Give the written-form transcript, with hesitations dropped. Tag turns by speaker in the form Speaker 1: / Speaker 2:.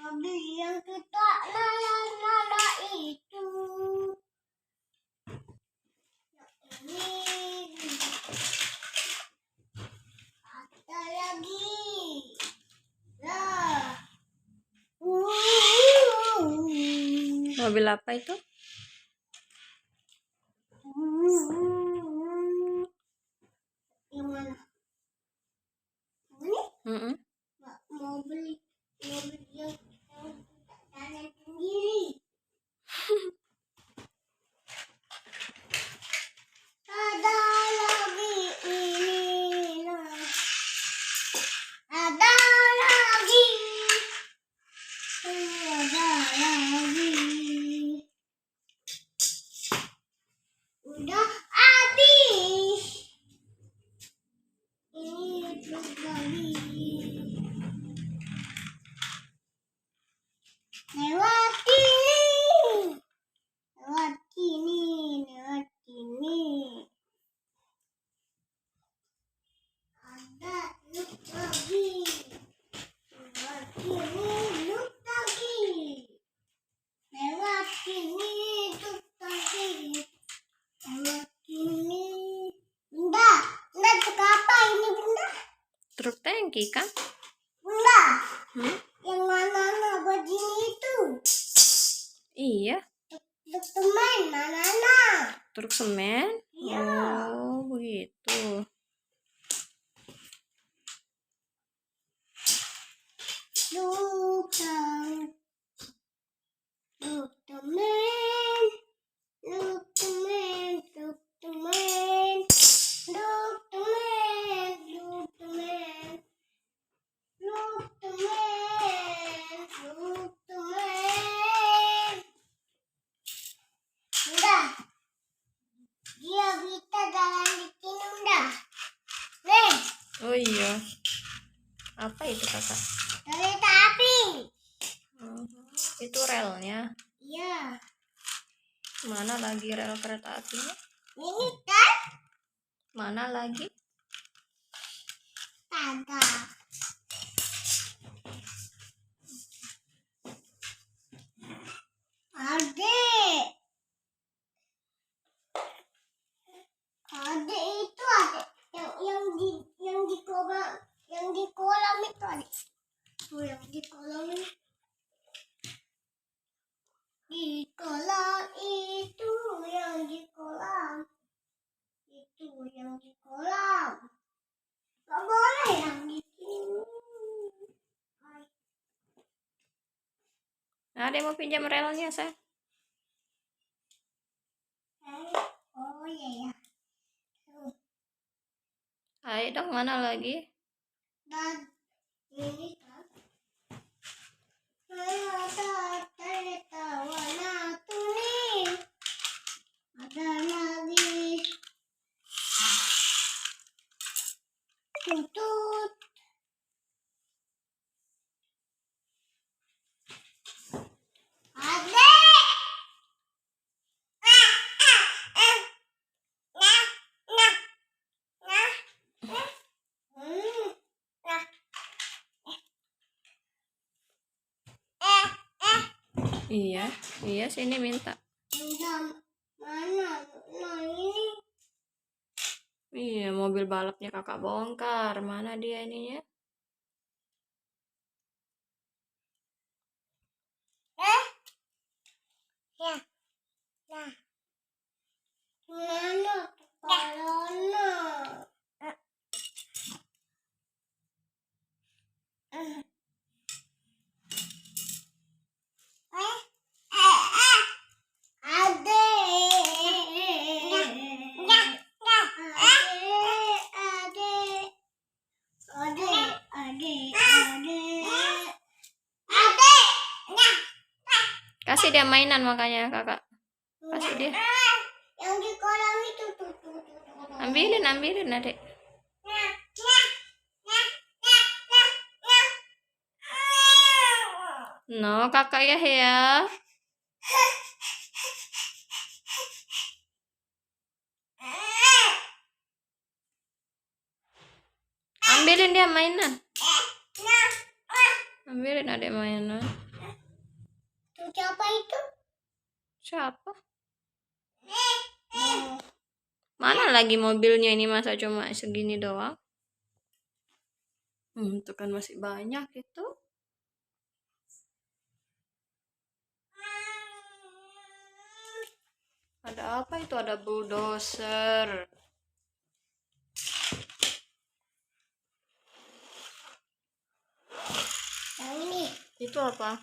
Speaker 1: Mobil yang kita nala itu. Ini ada lagi. Lah.
Speaker 2: Mobil apa itu?
Speaker 1: Yang mana? Ini? Mobil yang jalan sendiri. Ada lagi ini. Ada lagi. Ada lagi. Udah habis. Ini terus lagi. Lewat ini. Lewat ini. Lewat ini. Ada loop lagi. Lewat ini loop lagi. Lewat ini loop lagi. Lewat ini. Bunda, Bunda truk apa ini Bunda?
Speaker 2: Truk tangki kan?
Speaker 1: Bunda, yang mana begini itu?
Speaker 2: Iya.
Speaker 1: Truk teman, mana?
Speaker 2: Truk semen?
Speaker 1: Iya.
Speaker 2: Oh, begitu.
Speaker 1: Truk teman. Truk teman. Truk teman. Truk teman. Truk teman. Truk teman. Truk teman. Truk teman. Udah. Dia bisa jalan di sini udah. Nih,
Speaker 2: Oh iya. Apa itu kakak?
Speaker 1: kereta api.
Speaker 2: Itu relnya.
Speaker 1: Iya.
Speaker 2: Mana lagi rel kereta apinya?
Speaker 1: Ini kan?
Speaker 2: Mana lagi?
Speaker 1: Kagak. Adik. Adik itu adik. Yang di kolam itu adik. Tuh yang di kolam ini. Di kolam itu yang di kolam. Itu yang di kolam. Gak boleh yang di sini.
Speaker 2: Ada yang mau pinjam relnya, sayang?
Speaker 1: Oh iya ya.
Speaker 2: Ayo dong, mana lagi?
Speaker 1: Dan ini kan. Ada kereta warna kuning. Ada lagi. Tuntut. Adik.
Speaker 2: Iya, iya sini minta.
Speaker 1: Mana? Nah ini.
Speaker 2: Iya, mobil balapnya kakak bongkar. Mana dia ininya?
Speaker 1: Ya. Nah. Mana? Kepalanya.
Speaker 2: Kasih dia mainan makanya kakak. Kasih dia.
Speaker 1: Yang di kolam itu tuh.
Speaker 2: Ambilin adik. No, kakak ya. Ambilin dia mainan. Ambilin adek mainan.
Speaker 1: Tuh siapa itu?
Speaker 2: Siapa?
Speaker 1: Hmm.
Speaker 2: Mana lagi mobilnya ini, masa cuma segini doang? Itu kan masih banyak itu. Ada apa itu? Ada bulldozer.
Speaker 1: Yang ini.
Speaker 2: Itu apa?